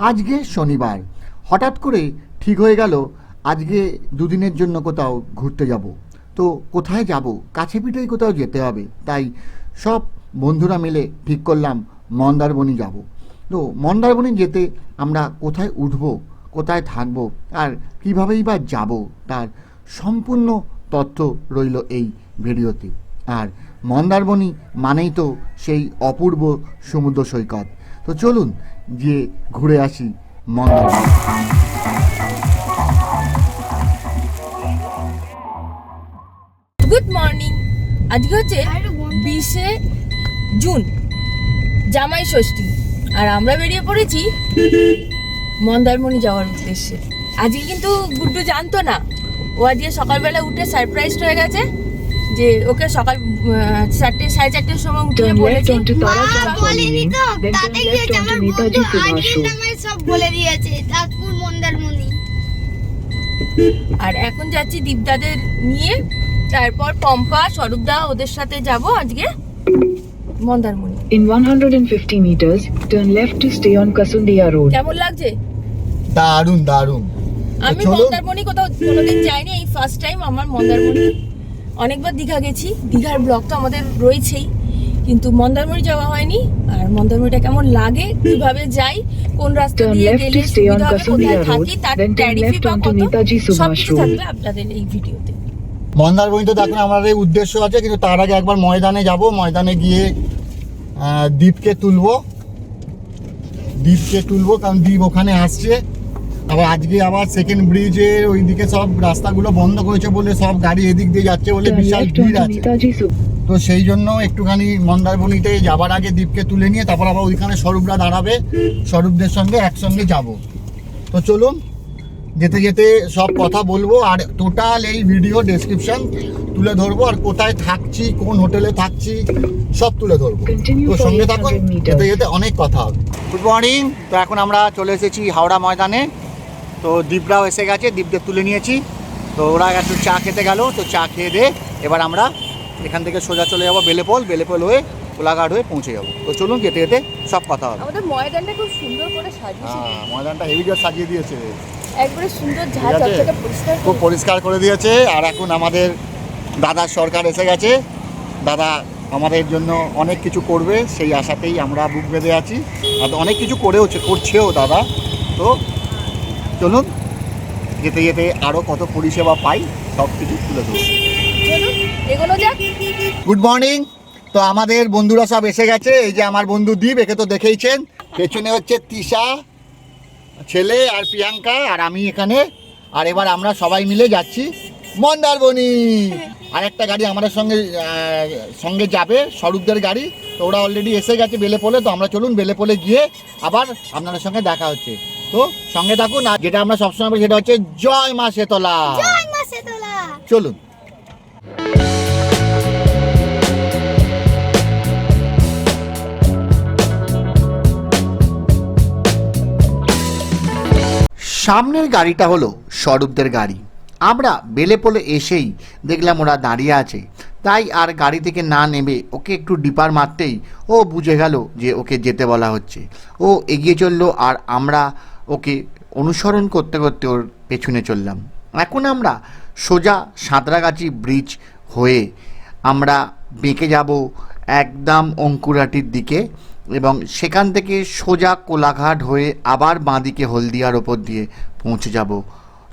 আজকে শনিবার, হঠাৎ করে ঠিক হয়ে গেল আজকে দুদিনের জন্য কোথাও ঘুরতে যাব। তো কোথায় যাব? কাছে পিঠেই কোথাও যেতে হবে। তাই সব বন্ধুরা মিলে ঠিক করলাম মন্দারমণি যাব। তো মন্দারমণি যেতে আমরা কোথায় উঠব, কোথায় থাকব আর কীভাবেই বা যাব, তার সম্পূর্ণ তথ্য রইল এই ভিডিওতে। আর মন্দারমণি মানেই তো সেই অপূর্ব সমুদ্র সৈকত। তো চলুন গিয়ে ঘুরে আসি মন্দারমণি। Good morning. আজকে হচ্ছে 20শে জুন, জামাই ষষ্ঠী, আর আমরা বেরিয়ে পড়েছি মন্দারমণি যাওয়ার উদ্দেশ্যে। আজকে কিন্তু গুড্ডু জানতো না, ও আজকে সকালবেলা উঠে সারপ্রাইজ হয়ে গেছে যে ওকে সকাল 4টে, 4:30টার সময় উঠে বলেছে। আর এখন যাচ্ছি দীপদাদের নিয়ে, তারপর পম্পা, স্বরূপদা ওদের সাথে যাব আজকে Mandarmani. In 150 meters, turn left to stay on Kasundia Road. কেমন লাগছে? দারুণ দারুণ। আমি মন্দারমণি কোথাও কোনোদিন যাইনি, এই ফার্স্ট টাইম আমার মন্দারমণি। অনেকবার দীঘা গেছি, দীঘার ব্লগ তো আমাদের রয়েছেই, কিন্তু মন্দারমণি যাওয়া হয়নি। আর মন্দারমণিটা কেমন লাগে, কিভাবে যাই, কোন রাস্তা দিয়ে গেলে সুবিধা হবে, কোথায় থাকি, তার ট্যারিফি বা কত, সবকিছু থাকবে আপনাদের এই ভিডিওতে। মন্দারমণি তো দেখুন আমাদের এই উদ্দেশ্য আছে, কিন্তু তার আগে একবার ময়দানে যাব। ময়দানে গিয়ে দ্বীপকে তুলবো, কারণ দ্বীপ ওখানে আসছে। আবার আজকে আবার সেকেন্ড ব্রিজের ওইদিকে সব রাস্তাগুলো বন্ধ করেছে বলে সব গাড়ি এদিক দিয়ে যাচ্ছে বলে বিশাল ভিড় আছে। তো সেই জন্য একটুখানি মন্দারমণিতে যাবার আগে দ্বীপকে তুলে নিয়ে তারপর আবার ওইখানে স্বরূপরা দাঁড়াবে, স্বরূপদের সঙ্গে একসঙ্গে যাব। তো চলুন যেতে যেতে সব কথা বলবো, আর টোটাল এই ভিডিও ডেসক্রিপশন তুলে ধরবো, আর কোথায় থাকছি, কোন হোটেলে থাকছি সব তুলে ধরবো। তো সঙ্গে থাকুন, যেতে যেতে অনেক কথা হবে। Good morning. তো এখন আমরা চলে এসেছি হাওড়া ময়দানে। তো দ্বীপরাও এসে গেছে, দ্বীপদের তুলে নিয়েছি। তো ওরা একটু চা খেতে গেল, তো চা খেয়ে দিয়ে এবার আমরা এখান থেকে সোজা চলে যাবো বেলেপোল হয়ে কোলাঘাট হয়ে পৌঁছে যাবো। তো চলুন যেতে যেতে সব কথা হবে। আমাদের ময়দানটা খুব সুন্দর করে সাজিয়েছে। হ্যাঁ, ময়দানটা হেভি করে সাজিয়ে দিয়েছে, একবারে সুন্দর ঝাঁ চকচকে পরিষ্কার, খুব পরিষ্কার করে দিয়েছে। আর এখন আমাদের দাদা সরকার এসে গেছে, দাদা আমাদের জন্য অনেক কিছু করবে সেই আশাতেই আমরা বুক বেঁধে আছি। আর অনেক কিছু করছেও দাদা। তো চলুন যেতে যেতে আরও কত পরিষেবা পাই সব কিছু তুলে ধরুন। চলুন এগোনো যাক। Good morning. তো আমাদের বন্ধুরা সব এসে গেছে। এই যে আমার বন্ধু দ্বীপ, একে তো দেখেইছেন। পেছনে হচ্ছে তিশা ছেলে আর প্রিয়াঙ্কা আর আমি এখানে। আর এবার আমরা সবাই মিলে যাচ্ছি মন্দারমণি। আর একটা গাড়ি আমাদের সঙ্গে যাবে, স্বরূপদের গাড়ি। তো ওরা অলরেডি এসে গেছে বেলেপোলে। তো আমরা চলুন বেলেপোলে গিয়ে আবার আপনাদের সঙ্গে দেখা হচ্ছে। তো সঙ্গে থাকুন। আর যেটা আমরা সবসময় বলি সেটা হচ্ছে জয় মা শেতলা। চলুন। সামনের গাড়িটা হলো স্বরূপদের গাড়ি। আমরা বেলেপোলে এসেই দেখলাম ওরা দাঁড়িয়ে আছে, তাই আর গাড়ি থেকে না নেমে ওকে একটু ডিপার মারতেই ও বুঝে গেল যে ওকে যেতে বলা হচ্ছে। ও এগিয়ে চললো আর আমরা ওকে অনুসরণ করতে করতে ওর পেছনে চললাম। এখন আমরা সোজা সাঁতরাগাছি ব্রিজ হয়ে আমরা বেঁকে যাব একদম অঙ্কুরাটির দিকে, এবং সেখান থেকে সোজা কোলাঘাট হয়ে আবার বাঁদিকে হলদিয়ার ওপর দিয়ে পৌঁছে যাব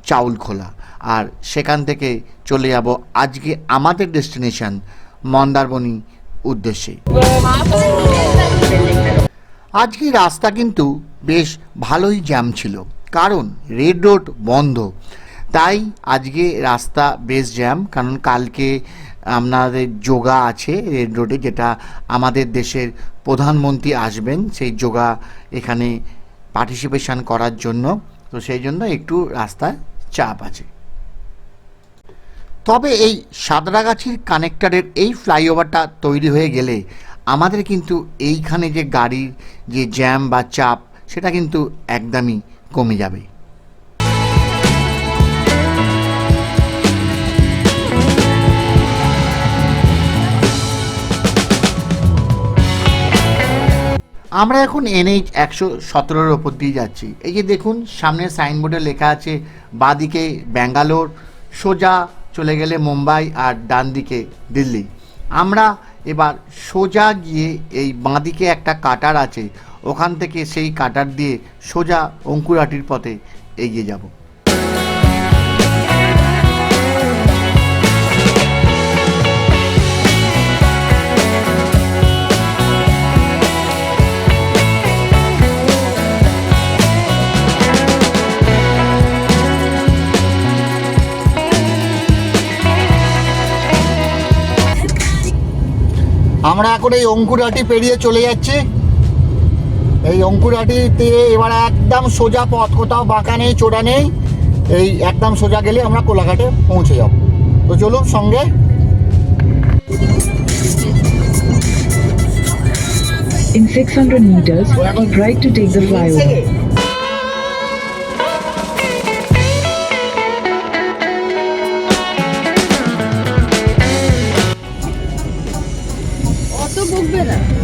চাউলখোলা। আর সেখান থেকে চলে যাব আজকে আমাদের ডেস্টিনেশন মন্দারমণি উদ্দেশ্যে। আজকে রাস্তা কিন্তু বেশ ভালোই জ্যাম ছিল, কারণ রেড রোড বন্ধ। তাই আজকে রাস্তা বেশ জ্যাম, কারণ কালকে আপনাদের যোগা আছে রেড রোডে, যেটা আমাদের দেশের প্রধানমন্ত্রী আসবেন সেই যোগা এখানে পার্টিসিপেশন করার জন্য। তো সেই জন্য একটু রাস্তায় চাপ আছে। তবে এই সাঁতরাগাছির কানেক্টরের এই ফ্লাইওভারটা তৈরি হয়ে গেলে আমাদের কিন্তু এইখানে যে গাড়ির যে জ্যাম বা চাপ সেটা কিন্তু একদমই কমে যাবে। আমরা এখন NH 117-র ওপর দিয়ে যাচ্ছি। এই যে দেখুন সামনের সাইনবোর্ডে লেখা আছে বাঁদিকে ব্যাঙ্গালোর, সোজা চলে গেলে মুম্বাই, আর ডান দিকে দিল্লি। আমরা এবার সোজা গিয়ে এই বাঁদিকে একটা কাটার আছে, ওখান থেকে সেই কাটার দিয়ে সোজা অঙ্কুরহাটির পথে এগিয়ে যাব। আমরা এখন এই অঙ্কুরহাটি পেরিয়ে চলে যাচ্ছি। এই অঙ্কুরহাটিতে এবার একদম সোজা পথ, কোথাও বাঁকা নেই, চোড়া নেই, এই একদম সোজা গেলে আমরা কোলাঘাটে পৌঁছে যাব। তো চলুন সঙ্গে। In 600 meters, keep right to take the flyover.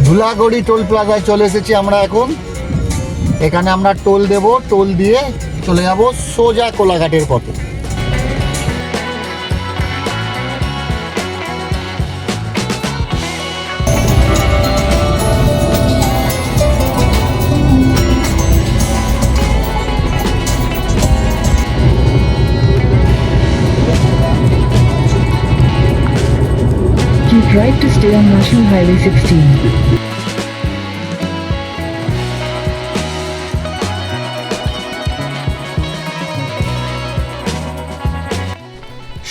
Dhulagori toll প্লাজায় চলে এসেছি আমরা এখন। এখানে আমরা টোল দেব, টোল দিয়ে চলে যাব সোজা কোলাঘাটের পথে। Keep right to stay on National Highway 16.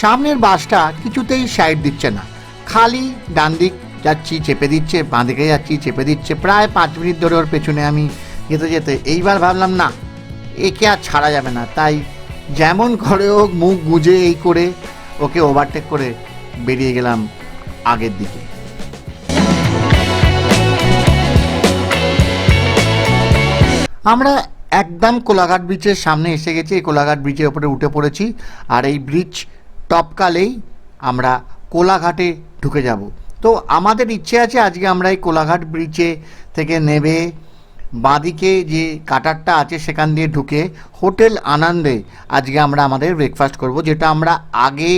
সামনের বাসটা কিছুতেই সাইড দিচ্ছে না, খালি ডান দিক যাচ্ছি চেপে দিচ্ছে, বাঁ দিকে যাচ্ছি চেপে দিচ্ছে। প্রায় 5 মিনিট ধরে ওর পেছনে আমি যেতে যেতে এইবার ভাবলাম না, একে আর ছাড়া যাবে না, তাই যেমন করে হোক মুখ গুঁজে এই করে ওকে ওভারটেক করে বেরিয়ে গেলাম আগের দিকে। আমরা একদম কোলাঘাট ব্রিজের সামনে এসে গেছি। এই কোলাঘাট ব্রিজের ওপরে উঠে পড়েছি, আর এই ব্রিজ টপকালেই আমরা কোলাঘাটে ঢুকে যাব। তো আমাদের ইচ্ছে আছে আজকে আমরা এই কোলাঘাট ব্রিজে থেকে নেমে বাঁদিকে যে কাটারটা আছে সেখান দিয়ে ঢুকে হোটেল আনন্দে আজকে আমরা আমাদের ব্রেকফাস্ট করব, যেটা আমরা আগে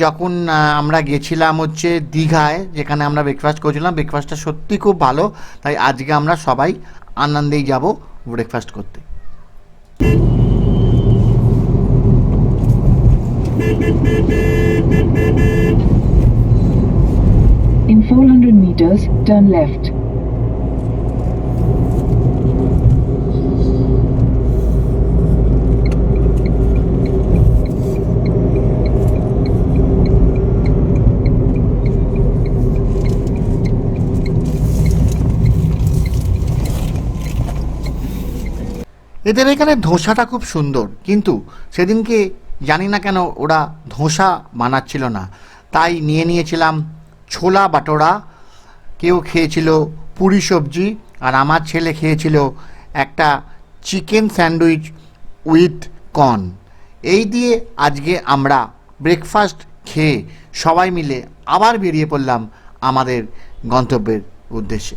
যখন আমরা গেছিলাম হচ্ছে দীঘায়, যেখানে আমরা ব্রেকফাস্ট করেছিলাম, ব্রেকফাস্টটা সত্যি খুব ভালো। তাই আজকে আমরা সবাই আনন্দেই যাব ব্রেকফাস্ট করতে। In 400 meters, turn left. এদের এখানে ধোসাটা খুব সুন্দর, কিন্তু সেদিনকে জানি না কেন ওরা ধোসা বানাচ্ছিল না, তাই নিয়ে নিয়েছিলাম ছোলা বাটোরা, কেউ খেয়েছিল পুরি সবজি, আর আমার ছেলে খেয়েছিল একটা চিকেন স্যান্ডউইচ উইথ কর্ন। এই দিয়ে আজকে আমরা ব্রেকফাস্ট খেয়ে সবাই মিলে আবার বেরিয়ে পড়লাম আমাদের গন্তব্যের উদ্দেশ্যে।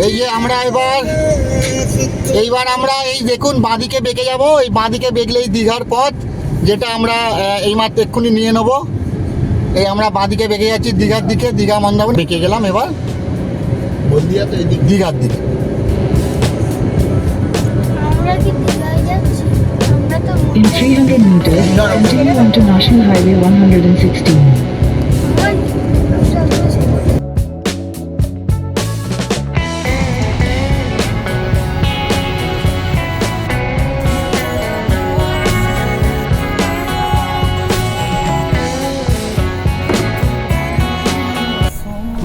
এই যে আমরা এইবার আমরা এই দেখুন বাঁদিকে বেঁকে যাব। এই বাঁদিকে বেঁকলেই দীঘার পথ, যেটা আমরা এইমাত্র এক্ষুনি নিয়ে নেব। এই আমরা বাঁদিকে বেঁকে যাচ্ছি দীঘার দিকে, দীঘা মন্দারমণি বেঁকে গেলাম এবার বলদিয়া তো এদিক দীঘার দিকে। In 300 meters, continue onto National Highway 116.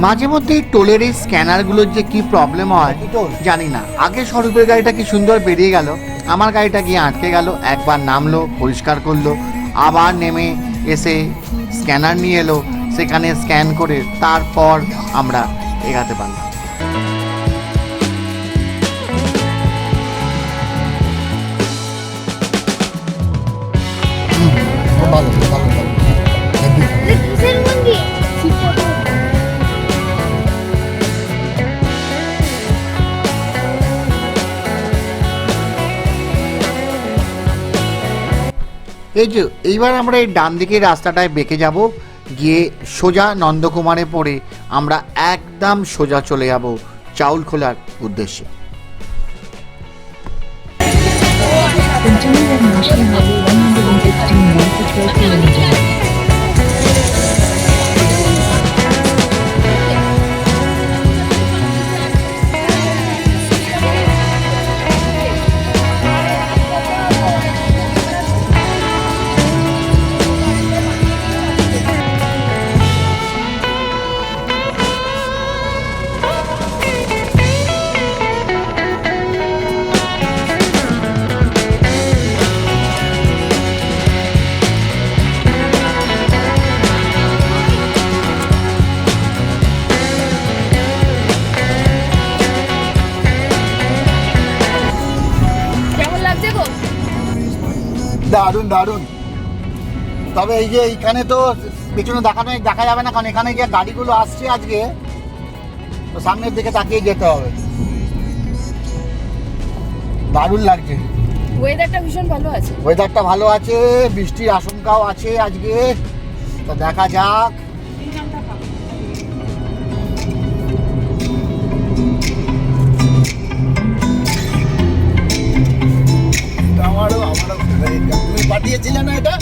মাঝে মধ্যে টোলের এই স্ক্যানারগুলোর যে কি প্রবলেম হয় জানি না। আগে স্বরূপের গাড়িটা কি সুন্দর বেরিয়ে গেল, আমার গাড়িটা গিয়ে আটকে গেল। একবার নামলো, পরিষ্কার করলো, আবার নেমে এসে স্ক্যানার নিয়ে এলো, সেখানে স্ক্যান করে তারপর আমরা এগাতে পারলাম। ভালো ভালো ভালো। এই যে এইবার আমরা এই ডান দিকের রাস্তাটায় বেঁকে যাব, গিয়ে সোজা নন্দকুমারে পড়ে আমরা একদম সোজা চলে যাব চাউলখোলার উদ্দেশ্যে। Continue on National Highway 116 north for 12 kilometers. কেমন লাগছে গো? দারুণ দারুণ। তবে এই যে এইখানে তো পেছনে দেখা যাবে না, কারণ এখানে যে গাড়িগুলো আসছে আজকে, তো সামনের দিকে তাকিয়ে যেতে হবে। দারুণ লাগছে, ওয়েদারটা ভীষণ ভালো আছে। ওয়েদারটা ভালো আছে, বৃষ্টির আশঙ্কাও আছে আজকে, তো দেখা যাক। তুমি পাঠিয়েছিলে না এটা?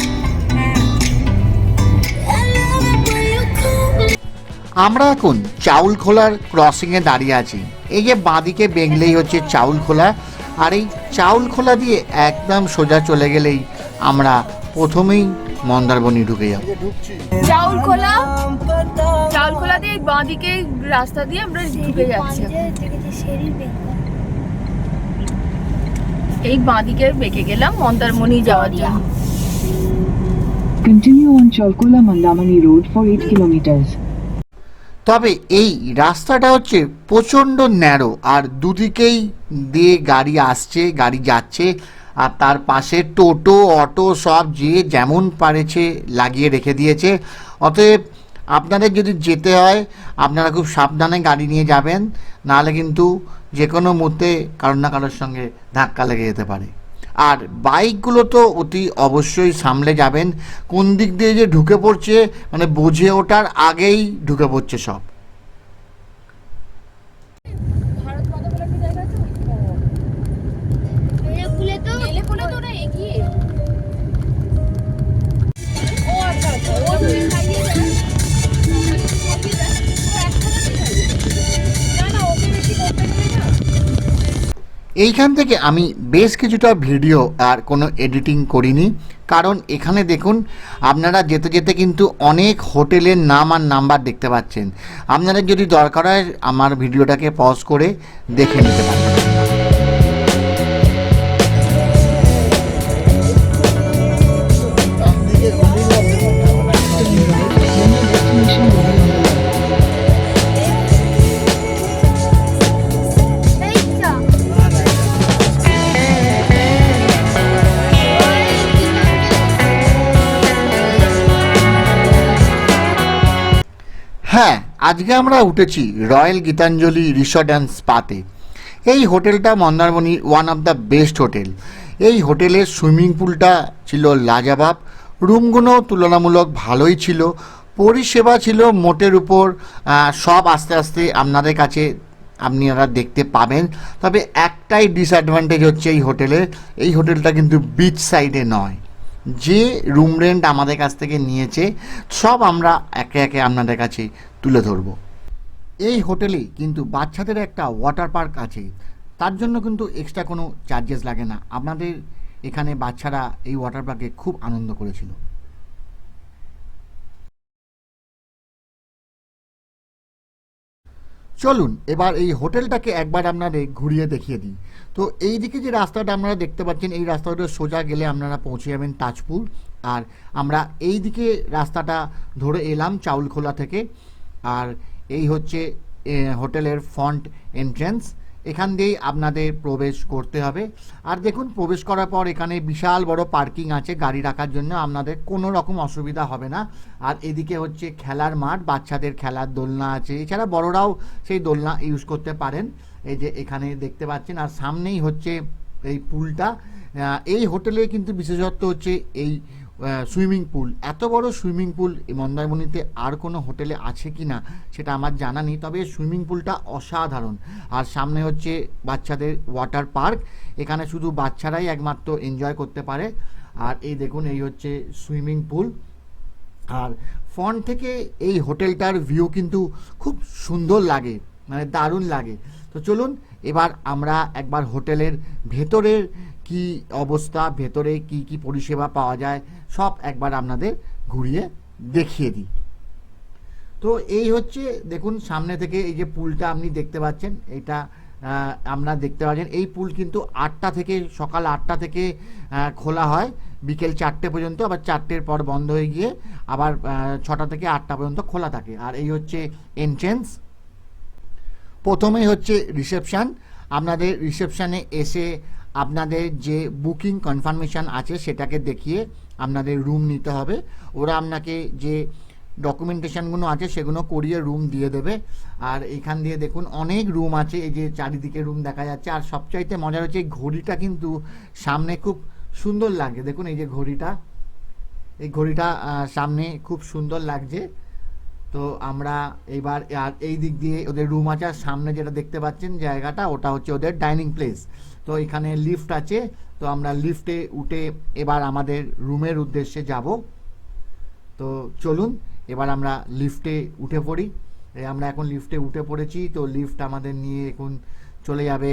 আমরা এখন চাউলখোলার ক্রসিংয়ে দাঁড়িয়ে আছি। এই যে বাঁদিকে বেগলেই হচ্ছে চাউলখোলা, আর এই চাউলখোলা দিয়ে একদম সোজা চলে গেলেই আমরা প্রথমেই মন্দারমণি ঢুকে যাব। চাউলখোলা দিয়ে বাঁদিকে রাস্তা দিয়ে আমরা ঢুকে যাচ্ছি। এই বাঁদিকে বেঁকে গেলাম মন্দারমণি যাওয়ার জন্য। Continue on Chalkola Mandamani Road for 8 kilometers. তবে এই রাস্তাটা হচ্ছে প্রচণ্ড ন্যারো, আর দুদিকেই দিয়ে গাড়ি আসছে, গাড়ি যাচ্ছে, আর তার পাশে টোটো অটো সব যে যেমন পারেছে লাগিয়ে রেখে দিয়েছে। অতএব আপনাদের যদি যেতে হয় আপনারা খুব সাবধানে গাড়ি নিয়ে যাবেন, নাহলে কিন্তু যে কোনো মুহূর্তে কারোর না কারোর সঙ্গে ধাক্কা লেগে যেতে পারে। আর বাইকগুলো তো অতি অবশ্যই সামলে যাবেন, কোন দিক দিয়ে যে ঢুকে পড়ছে মানে বুঝে ওঠার আগেই ঢুকে পড়ছে সব। এইখান থেকে আমি বেশ কিছুটা ভিডিও আর কোনো এডিটিং করিনি, কারণ এখানে দেখুন আপনারা যেতে যেতে কিন্তু অনেক হোটেলের নাম আর নাম্বার দেখতে পাচ্ছেন। আপনাদের যদি দরকার হয় আমার ভিডিওটাকে পজ করে দেখে নিতে পারেন। হ্যাঁ, আজকে আমরা উঠেছি রয়্যাল গীতাঞ্জলি রিসর্ট অ্যান্ড স্পাতে। এই হোটেলটা মন্দারমণির one of the best hotel. এই হোটেলের সুইমিং পুলটা ছিল লাজবাব, রুমগুলো তুলনামূলক ভালোই ছিল, পরিষেবা ছিল মোটের উপর। সব আস্তে আস্তে আপনাদের কাছে আপনারা দেখতে পাবেন। তবে একটাই ডিসঅ্যাডভান্টেজ হচ্ছে এই হোটেলটা কিন্তু বিচ সাইডে নয়। যে রুম রেন্ট আমাদের কাছ থেকে নিয়েছে সব আমরা একে একে আপনাদের কাছে তুলে ধরব। এই হোটেলে কিন্তু বাচ্চাদের একটা ওয়াটার পার্ক আছে, তার জন্য কিন্তু এক্সট্রা কোনো চার্জেস লাগে না। আপনাদের এখানে বাচ্চারা এই ওয়াটার পার্কে খুব আনন্দ করেছিল। চলুন এবার এই হোটেলটাকে একবার আপনাদের ঘুরিয়ে দেখিয়ে দিই। তো এই দিকে যে রাস্তাটা আপনারা দেখতে পাচ্ছেন, এই রাস্তাটা সোজা গেলে আপনারা পৌঁছে যাবেন তাজপুর। আর আমরা এই দিকে রাস্তাটা ধরে এলাম চাউলখোলা থেকে, আর এই হচ্ছে হোটেলের ফ্রন্ট এন্ট্রেন্স। এখান দিয়েই আপনাদের প্রবেশ করতে হবে। আর দেখুন প্রবেশ করার পর এখানে বিশাল বড় পার্কিং আছে গাড়ি রাখার জন্য, আপনাদের কোনো রকম অসুবিধা হবে না। আর এদিকে হচ্ছে খেলার মাঠ, বাচ্চাদের খেলার দোলনা আছে, এছাড়া বড়রাও সেই দোলনা ইউজ করতে পারেন। এই যে এখানে দেখতে পাচ্ছেন, আর সামনেই হচ্ছে এই পুলটা। এই হোটেলে কিন্তু বিশেষত্ব হচ্ছে এই সুইমিং পুল, এত বড় সুইমিং পুল মন্দারমণিতে আর কোনো হোটেলে আছে কি না সেটা আমার জানা নেই, তবে সুইমিং পুলটা অসাধারণ। আর সামনে হচ্ছে বাচ্চাদের ওয়াটার পার্ক, এখানে শুধু বাচ্চারাই একমাত্র এনজয় করতে পারে। আর এই দেখুন, এই হচ্ছে সুইমিং পুল। আর ফ্রন্ট থেকে এই হোটেলটার ভিউ কিন্তু খুব সুন্দর লাগে, মানে দারুণ লাগে। তো চলুন এবার আমরা একবার হোটেলের ভেতরের কি অবস্থা, ভেতরে কি কি পরিষেবা পাওয়া যায় সব একবার আপনাদের ঘুরিয়ে দেখিয়ে দিই। তো এই হচ্ছে দেখুন সামনে থেকে এই যে পুলটা আপনি দেখতে পাচ্ছেন, এটা আপনারা দেখতে পাচ্ছেন এই পুল কিন্তু 8টা থেকে, সকাল 8টা থেকে খোলা হয় বিকেল 4টে পর্যন্ত, আবার 4টের পর বন্ধ হয়ে গিয়ে আবার 6টা থেকে 8টা পর্যন্ত খোলা থাকে। আর এই হচ্ছে এন্ট্রেন্স। প্রথমেই হচ্ছে রিসেপশান। আপনাদের রিসেপশানে এসে আপনাদের যে বুকিং কনফার্মেশান আছে সেটাকে দেখিয়ে আপনাদের রুম নিতে হবে। ওরা আপনাকে যে ডকুমেন্টেশনগুলো আছে সেগুলো করিয়ে রুম দিয়ে দেবে। আর এখান দিয়ে দেখুন অনেক রুম আছে, এই যে চারিদিকে রুম দেখা যাচ্ছে। আর সবচাইতে মজার হচ্ছে এই ঘড়িটা কিন্তু সামনে খুব সুন্দর লাগে, দেখুন এই যে ঘড়িটা, এই ঘড়িটা সামনে খুব সুন্দর লাগছে। তো আমরা এবার আর এই দিক দিয়ে ওদের রুম আছে, আর সামনে যেটা দেখতে পাচ্ছেন জায়গাটা ওটা হচ্ছে ওদের ডাইনিং প্লেস। তো এখানে লিফট আছে, তো আমরা লিফটে উঠে এবার আমাদের রুমের উদ্দেশ্যে যাব। তো চলুন এবার আমরা লিফটে উঠে পড়ি। আমরা এখন লিফটে উঠে পড়েছি। তো লিফট আমাদের নিয়ে এখন চলে যাবে,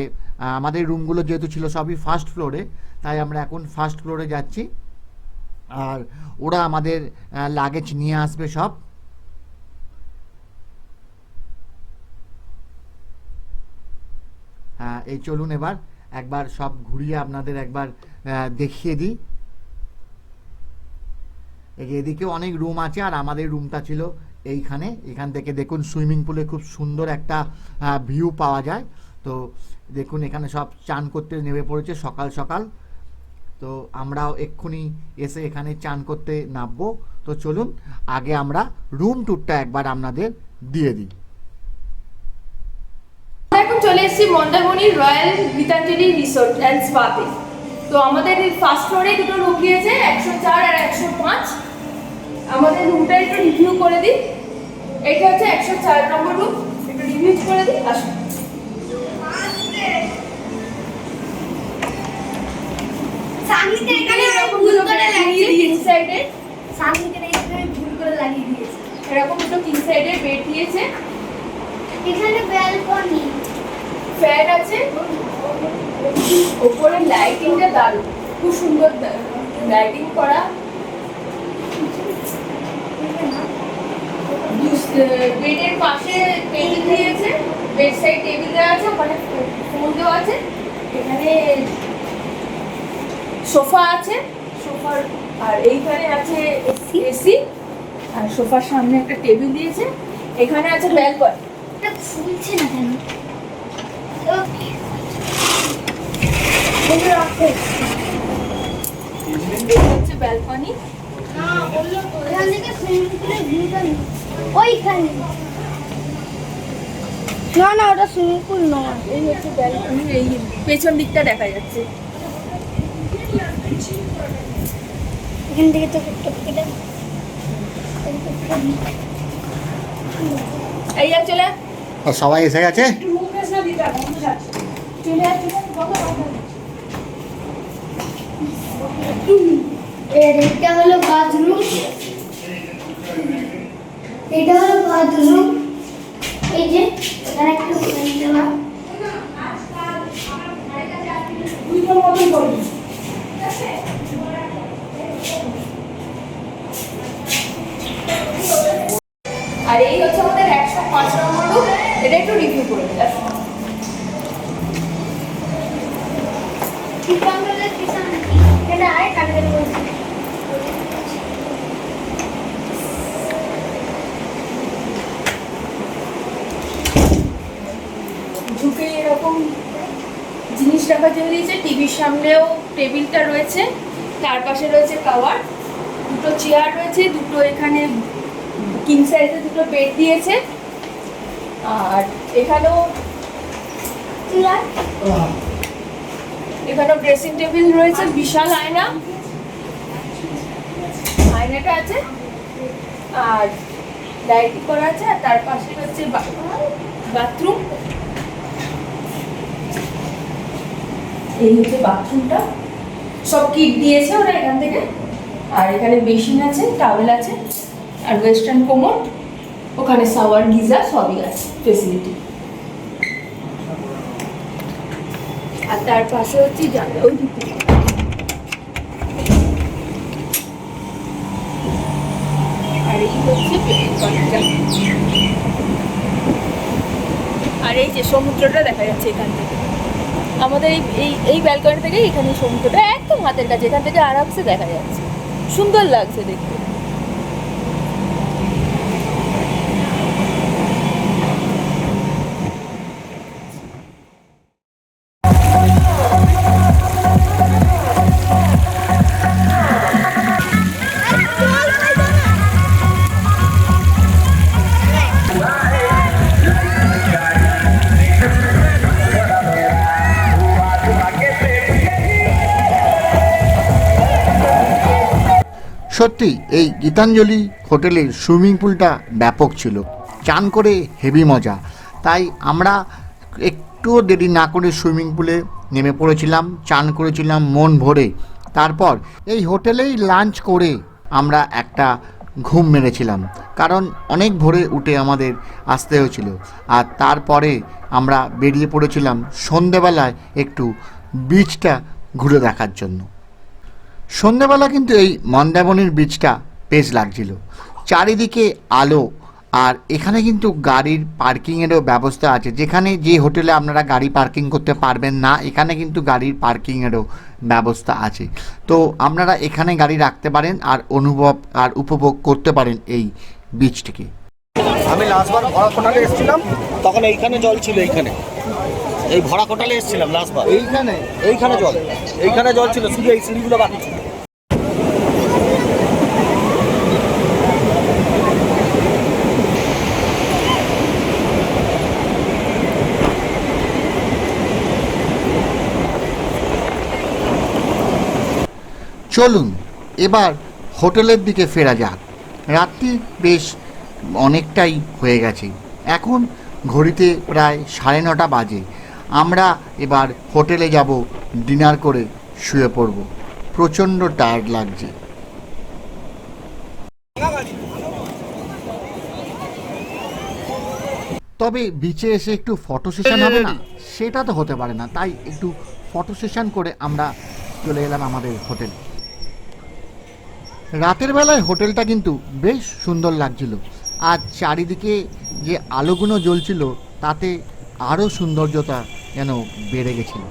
আমাদের রুমগুলো যেহেতু ছিল সবই ফার্স্ট ফ্লোরে, তাই আমরা এখন ফার্স্ট ফ্লোরে যাচ্ছি। আর ওরা আমাদের লাগেজ নিয়ে আসবে সব। এই চলুন এবার একবার সব ঘুরিয়ে আপনাদের একবার দেখিয়ে দিই। এদিকেও অনেক রুম আছে, আর আমাদের রুমটা ছিল এইখানে। এখান থেকে দেখুন সুইমিং পুলে খুব সুন্দর একটা ভিউ পাওয়া যায়। তো দেখুন এখানে সব চান করতে নেমে পড়েছে সকাল সকাল। তো আমরাও এক্ষুনি এসে এখানে চান করতে নামবো। তো চলুন আগে আমরা রুম ট্যুরটা একবার আপনাদের দিয়ে দিই। এখন চলে এসেছি মন্দারমণির রয়্যাল গীতাঞ্জলি রিসোর্ট অ্যান্ড স্পাতে। তো আমাদের ফার্স্ট ফ্লোরে দুটো রুম দিয়েছে, 104 আর 105। আমাদের রুমটা একটু রিভিউ করে দিই। এটা হচ্ছে 104 নম্বর রুম, একটু রিভিউ করে দিই। আসুন। সামনে এখানে এরকম ভুল করে লাগিয়ে কিং দিয়েছে, সাইডে সামনে এখানে ভুল করে লাগিয়ে দিয়েছে। এরকম দুটো কিং সাইডে বেড দিয়েছে। এখানে ব্যালকনি, ফ্যান আছে, উপরে লাইটিংটা দারুণ, খুব সুন্দর লাইটিং করা। বেডের পাশে টেবিল দিয়েছে, বেড সাইড টেবিল দেওয়া আছে, ওখানে ফোন দেওয়া আছে। এখানে সোফা আছে, সোফার আর এইখানে আছে এসি, আর সোফার সামনে একটা টেবিল দিয়েছে। এখানে আছে ব্যালকনি। এটা খুলছে না কেন? হচ্ছে ব্যালকনি। না বললো তো এখান থেকে সুইমিং পুলের ভিউটা নেই, ওইখানে। না না ওটা সুইমিং পুল নয়। এই হচ্ছে ব্যালকনি, এই পেছন দিকটা দেখা যাচ্ছে। এখান থেকে তো এটা এই যা চলে সবাই এসে গেছে। এটা হলো বাথরুম, এটা হলো বাথরুম। এই যে এখানে একটা ফ্যান দেওয়া, আর এই হচ্ছে আমাদের 105 নম্বর রুম। এটা একটু রিভিউ করে দিই। এটা আয় কাটে ঝুঁকে এরকম জিনিস রাখার জন্য দিয়েছে। টিভির সামনেও টেবিলটা রয়েছে, তার পাশে রয়েছে কাভার, দুটো চেয়ার রয়েছে, দুটো এখানে কিং সাইজের দুটো বেড দিয়েছে। আর এখানেও এখানেও ড্রেসিং টেবিল রয়েছে, বিশাল আয়না। আয়নাটা আছে আর লাইটিং করা আছে, আর তার পাশে হচ্ছে বাথরুম। এই হচ্ছে বাথরুমটা, সব কিট দিয়েছে ওরা এখান থেকে। আর এখানে বেসিন আছে, টাওয়েল আছে, আর ওয়েস্টার্ন কোমর, ওখানে শাওয়ার, গিজার সবই আছে ফেসিলিটি। আর তার পাশে হচ্ছে জানলা, ওই দিকে। আর এই হচ্ছে বেলকনিটা। আর এই যে সমুদ্রটা দেখা যাচ্ছে এখান থেকে, আমাদের এই ব্যালকনি থেকে এখানে সমুদ্রটা একদম হাতের কাছে, এখান থেকে আরামসে দেখা যাচ্ছে, সুন্দর লাগছে দেখতে। সত্যি এই গীতাঞ্জলি হোটেলের সুইমিং পুলটা ব্যাপক ছিল, চান করে হেভি মজা। তাই আমরা একটুও দেরি না করে সুইমিং পুলে নেমে পড়েছিলাম, চান করেছিলাম মন ভরে। তারপর এই হোটেলেই লাঞ্চ করে আমরা একটা ঘুম মেরেছিলাম, কারণ অনেক ভোরে উঠে আমাদের আসতে হয়েছিল। আর তারপরে আমরা বেরিয়ে পড়েছিলাম সন্ধেবেলায় একটু বিচটা ঘুরে দেখার জন্য। সন্ধ্যেবেলা কিন্তু এই মন্দারমণির বিচটা বেশ লাগছিল, চারিদিকে আলো। আর এখানে কিন্তু গাড়ির পার্কিংয়েরও ব্যবস্থা আছে, যেখানে যে হোটেলে আপনারা গাড়ি পার্কিং করতে পারবেন না, এখানে কিন্তু গাড়ির পার্কিংয়েরও ব্যবস্থা আছে। তো আপনারা এখানে গাড়ি রাখতে পারেন আর অনুভব আর উপভোগ করতে পারেন এই বিচটিকে। আমি লাস্টবার ভরা কোটালে এসেছিলাম, তখন এইখানে জল ছিল। এই ভরা কোটালে এসেছিলাম লাস্টবার, এইখানে জল ছিল, শুধু এই সিঁড়িগুলো বাকি ছিল। চলুন এবার হোটেলের দিকে ফেরা যাক। রাত্রি বেশ অনেকটাই হয়ে গেছে, এখন ঘড়িতে প্রায় 9:30 বাজে। আমরা এবার হোটেলে যাব, ডিনার করে শুয়ে পড়ব। প্রচণ্ড টায়ার্ড লাগছে। তবে বিচে এসে একটু ফটো সেশন হবে না, সেটা তো হতে পারে না। তাই একটু ফটো সেশন করে আমরা চলে এলাম আমাদের হোটেলে। রাতের বেলায় হোটেলটা কিন্তু বেশ সুন্দর লাগছিল, আর চারিদিকে যে আলোগুলো জ্বলছিল তাতে আরও সৌন্দর্যতা যেন বেড়ে গেছিল।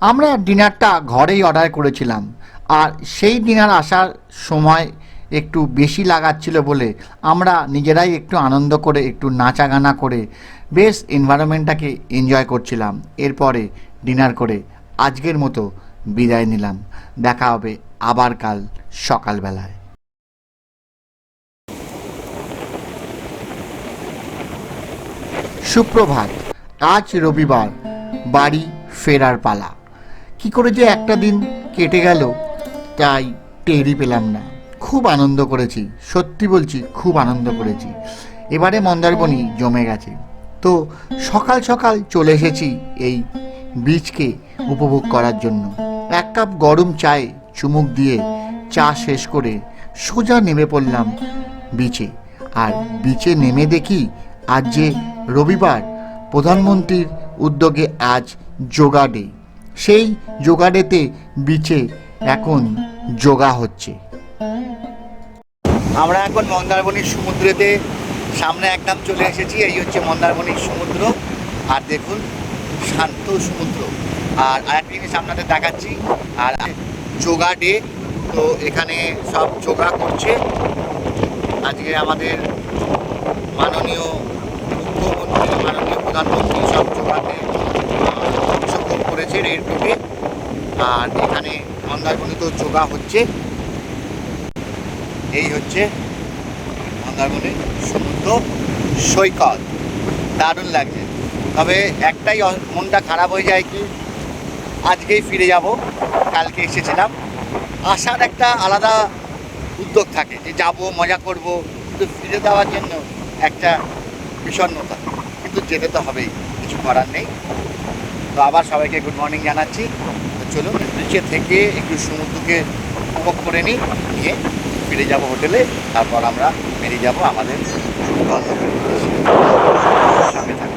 আমরা ডিনারটা ঘরেই অর্ডার করেছিলাম, আর সেই ডিনার আসার সময় একটু বেশি লাগাচ্ছিল বলে আমরা নিজেরাই একটু আনন্দ করে একটু নাচা গানা করে বেশ এনভায়রনমেন্টটাকে এনজয় করছিলাম। এরপরে ডিনার করে আজকের মতো বিদায় নিলাম। দেখা হবে আবার কাল সকালবেলায়। সুপ্রভাত। আজ রবিবার, বাড়ি ফেরার পালা। কি করে যে একটা দিন কেটে গেল তাই টেরই পেলাম না। খুব আনন্দ করেছি, সত্যি বলছি, খুব আনন্দ করেছি। এবারে মন্দারমণি জমে গেছে। তো সকাল সকাল চলে এসেছি এই বিচকে উপভোগ করার জন্য। 1 কাপ গরম চায়ে চুমুক দিয়ে চা শেষ করে সোজা নেমে পড়লাম বিচে। আর বিচে নেমে দেখি আজ যে রবিবার, প্রধানমন্ত্রীর উদ্যোগে আজ যোগা ডে। সেই যোগা ডেতে বিচে এখন যোগা হচ্ছে। আমরা এখন মন্দারমণির সমুদ্রেতে সামনে একদম চলে এসেছি। এই হচ্ছে মন্দারমণির সমুদ্র, আর দেখুন শান্ত সমুদ্র। আর আরেকটা জিনিস আপনাদের দেখাচ্ছি, আর যোগা ডে। তো এখানে সব যোগা করছে। আজকে আমাদের মাননীয় মুখ্যমন্ত্রী, মাননীয় প্রধানমন্ত্রী সব যোগাতে অংশগ্রহণ করেছে রেড রোডে। আর এখানে মন্দারমণিতেও যোগা হচ্ছে। এই হচ্ছে মন্দারমণির সমুদ্র সৈকত, দারুণ লাগছে। তবে একটাই মনটা খারাপ হয়ে যায় কি আজকেই ফিরে যাব, কালকে এসেছিলাম, আসার একটা আলাদা উদ্যোগ থাকে যে যাব মজা করব, কিন্তু ফিরে দেওয়ার জন্য একটা বিষণ্ণতা, কিন্তু যেতে তো হবেই, কিছু করার নেই। তো আবার সবাইকে গুড মর্নিং জানাচ্ছি। তো চলুন নিচে থেকে একটু সমুদ্রকে উপভোগ করে নিয়ে ফিরে যাব হোটেলে, তারপর আমরা বেরিয়ে যাব আমাদের গন্তব্যের উদ্দেশ্যে। সঙ্গে থাকুন।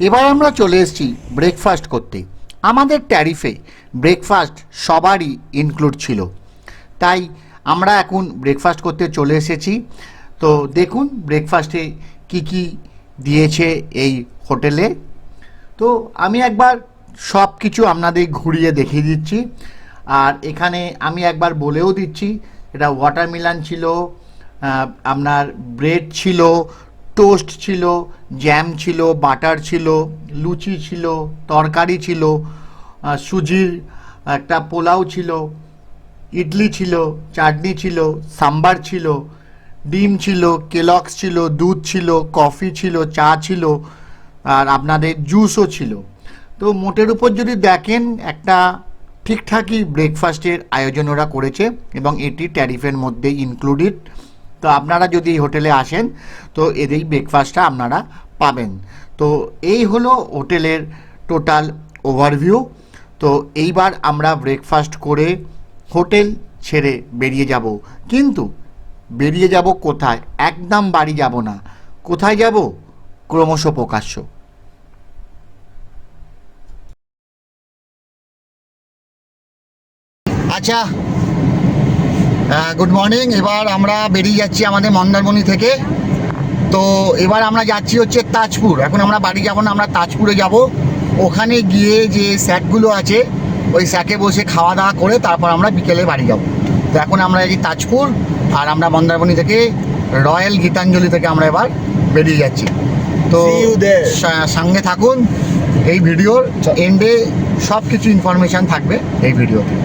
এবার আমরা চলে এসেছি ব্রেকফাস্ট করতে। আমাদের ট্যারিফে ব্রেকফাস্ট সবারই ইনক্লুড ছিল, তাই আমরা এখন ব্রেকফাস্ট করতে চলে এসেছি। তো দেখুন ব্রেকফাস্টে কি কি দিয়েছে এই হোটেলে। তো আমি একবার সব কিছু আপনাদের ঘুরিয়ে দেখিয়ে দিচ্ছি, আর এখানে আমি একবার বলেও দিচ্ছি, এটা ওয়াটারমেলন ছিল, আপনার ব্রেড ছিল, টোস্ট ছিল, জ্যাম ছিল, বাটার ছিল, লুচি ছিল, তরকারি ছিল, সুজির একটা পোলাও ছিল, ইডলি ছিল, চাটনি ছিল, সাম্বার ছিল, ডিম ছিল, কেলক্স ছিল, দুধ ছিল, কফি ছিল, চা ছিল, আর আপনাদের জুসও ছিল। তো মোটের উপর যদি দেখেন একটা ঠিকঠাকই ব্রেকফাস্টের আয়োজন ওরা করেছে এবং এটি ট্যারিফের মধ্যেই ইনক্লুডেড। তো আপনারা যদি এই হোটেলে আসেন তো এদের ব্রেকফাস্টটা আপনারা পাবেন। তো এই হলো হোটেলের টোটাল ওভারভিউ। তো এইবার আমরা ব্রেকফাস্ট করে হোটেল ছেড়ে বেরিয়ে যাব, কিন্তু বেরিয়ে যাব কোথায়? একদম বাড়ি যাব না। কোথায় যাব? ক্রমশ প্রকাশ্য। আচ্ছা, গুড মর্নিং। এবার আমরা বেরিয়ে যাচ্ছি আমাদের মন্দারমণি থেকে। তো এবার আমরা যাচ্ছি হচ্ছে তাজপুর। এখন আমরা বাড়ি যাব না, আমরা তাজপুরে যাব। ওখানে গিয়ে যে স্যাকগুলো আছে ওই স্যাকে বসে খাওয়া দাওয়া করে তারপর আমরা বিকেলে বাড়ি যাব। তো এখন আমরা যাচ্ছি তাজপুর, আর আমরা মন্দারমণি থেকে রয়্যাল গীতাঞ্জলি থেকে আমরা এবার বেরিয়ে যাচ্ছি। তো সঙ্গে থাকুন, এই ভিডিওর এন্ডে সব কিছু ইনফরমেশান থাকবে এই ভিডিওতে।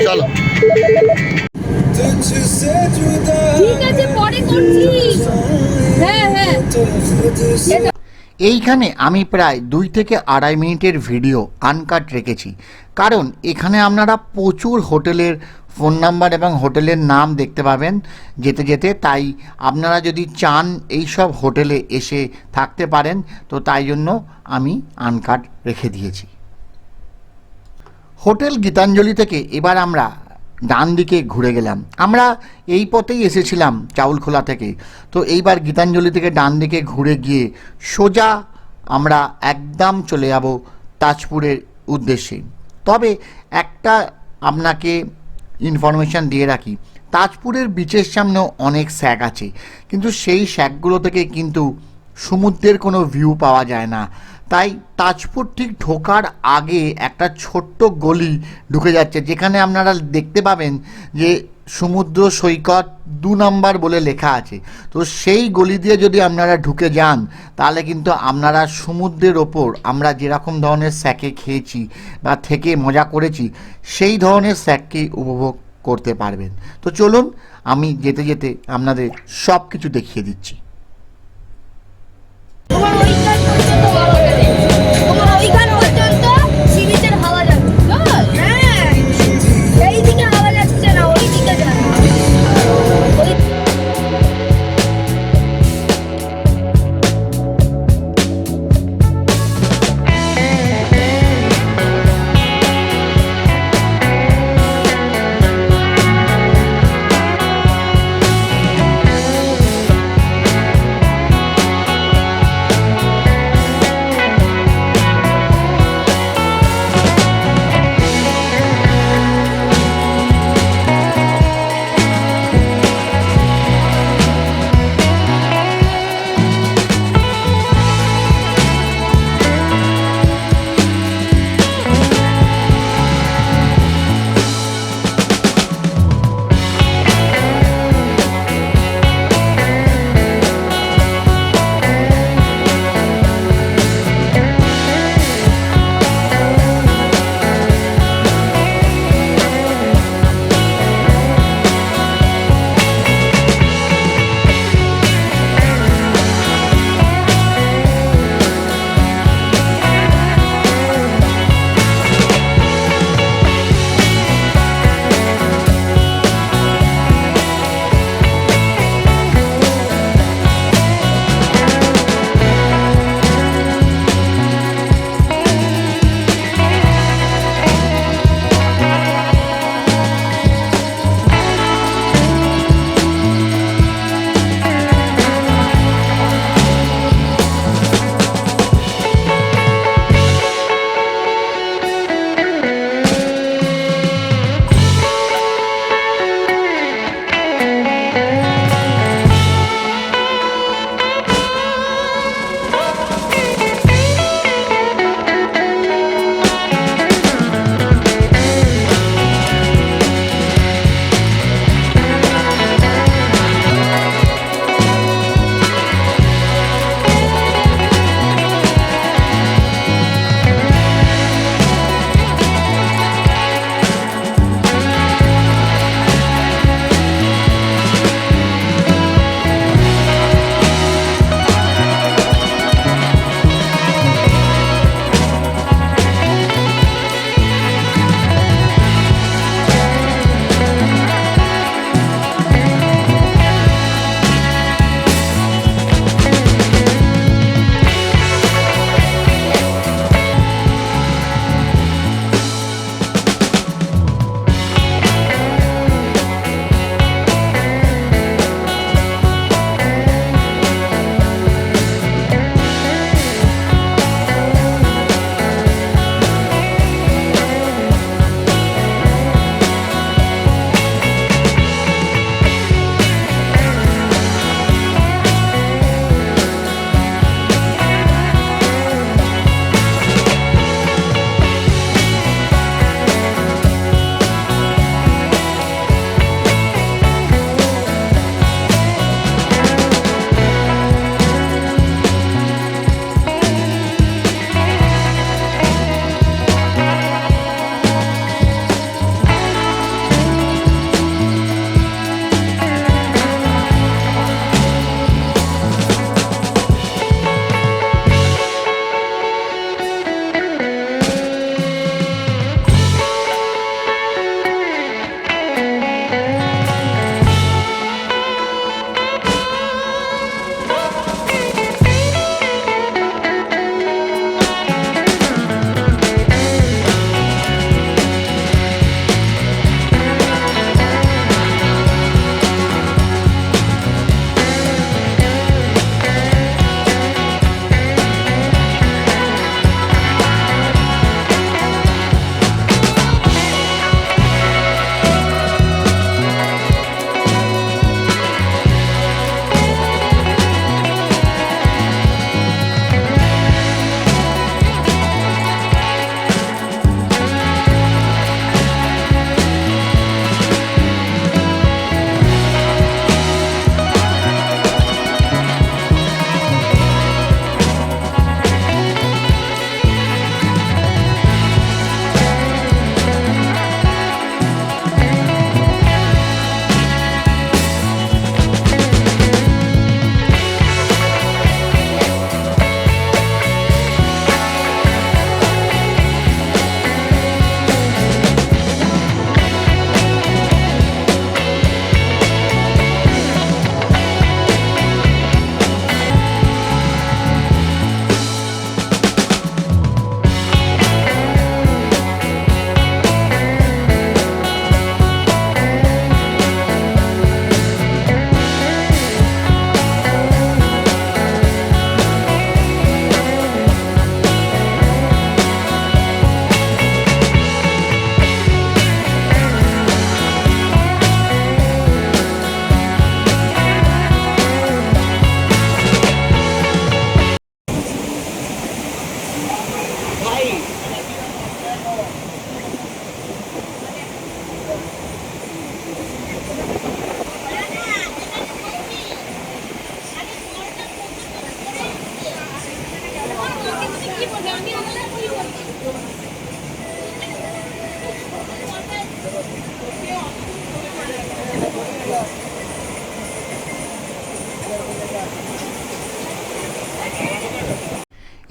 চলো। ঠিক আছে, পরে করছি। হ্যাঁ হ্যাঁ। এইখানে আমি প্রায় 2 থেকে 2.5 মিনিটের ভিডিও আনকাট রেখেছি, কারণ এখানে আপনারা প্রচুর হোটেলের ফোন নাম্বার এবং হোটেলের নাম দেখতে পাবেন যেতে যেতে। তাই আপনারা যদি চান এই সব হোটেলে এসে থাকতে পারেন, তো তাই জন্য আমি আনকাট রেখে দিয়েছি। হোটেল গীতাঞ্জলি থেকে এবার আমরা ডান দিকে ঘুরে গেলাম। আমরা এই পথেই এসেছিলাম চাউলখোলা থেকে। তো এইবার গীতাঞ্জলি থেকে ডান দিকে ঘুরে গিয়ে সোজা আমরা একদম চলে যাব তাজপুরের উদ্দেশ্যে। তবে একটা আপনাকে ইনফরমেশান দিয়ে রাখি, তাজপুরের বিচের সামনেও অনেক স্যাক আছে, কিন্তু সেই স্যাকগুলো থেকে কিন্তু সমুদ্রের কোনো ভিউ পাওয়া যায় না। তাই তাজপুর ঠিক ঢোকার আগে একটা ছোট্ট গলি ঢুকে যাচ্ছে, যেখানে আপনারা দেখতে পাবেন যে সমুদ্র সৈকত 2 নম্বর বলে লেখা আছে। তো সেই গলি দিয়ে যদি আপনারা ঢুকে যান তাহলে কিন্তু আপনারা সমুদ্রের ওপর আমরা যেরকম ধরনের স্যাকে খেয়েছি বা থেকে মজা করেছি সেই ধরনের স্যাককেই উপভোগ করতে পারবেন। তো চলুন আমি যেতে যেতে আপনাদের সব কিছু দেখিয়ে দিচ্ছি। তোমার ওইখান পর্যন্ত ভালো লাগে, তোমার ওইখান পর্যন্ত সিরিজের হাওয়া যাচ্ছে। হ্যাঁ, এইদিকে হাওয়া যাচ্ছে না, ওইদিকে যায়।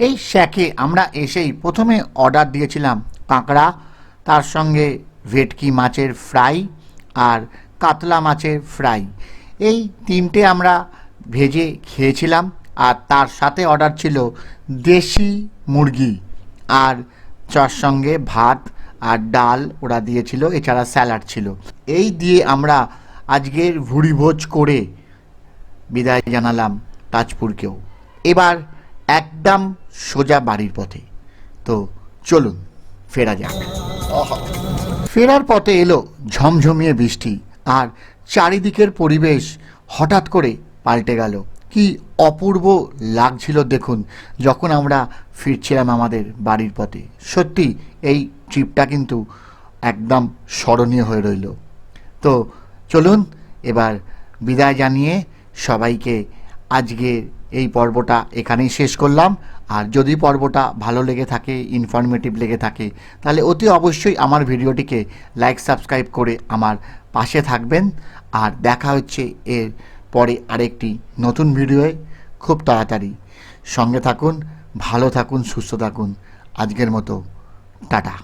এই শ্যাকে আমরা এসেই প্রথমে অর্ডার দিয়েছিলাম কাঁকড়া, তার সঙ্গে ভেটকি মাছের ফ্রাই আর কাতলা মাছের ফ্রাই। এই তিনটে আমরা ভেজে খেয়েছিলাম। আর তার সাথে অর্ডার ছিল দেশি মুরগি আর তার সঙ্গে ভাত আর ডাল ওরা দিয়েছিল, এছাড়া স্যালাড ছিল। এই দিয়ে আমরা আজকের ভুরিভোজ করে বিদায় জানালাম তাজপুরকেও। এবার একদম সোজা বাড়ির পথে। তো চলুন ফেরা যাক। ফেরার পথে এলো ঝমঝমিয়ে বৃষ্টি, আর চারিদিকের পরিবেশ হঠাৎ করে পাল্টে গেল। কি অপূর্ব লাগছিল দেখুন যখন আমরা ফিরছিলাম আমাদের বাড়ির পথে। সত্যি এই ট্রিপটা কিন্তু একদম স্মরণীয় হয়ে রইল। তো চলুন এবার বিদায় জানিয়ে সবাইকে আজকে এই পর্বটা এখানেই শেষ করলাম। আর যদি পর্বটা ভালো লেগে থাকে, ইনফরমেটিভ লেগে থাকে, তাহলে অতি অবশ্যই আমার ভিডিওটিকে লাইক সাবস্ক্রাইব করে আমার পাশে থাকবেন। আর দেখা হচ্ছে এর পরে আরেকটি নতুন ভিডিওয়ে খুব তাড়াতাড়ি। সঙ্গে থাকুন, ভালো থাকুন, সুস্থ থাকুন। আজকের মতো টাটা।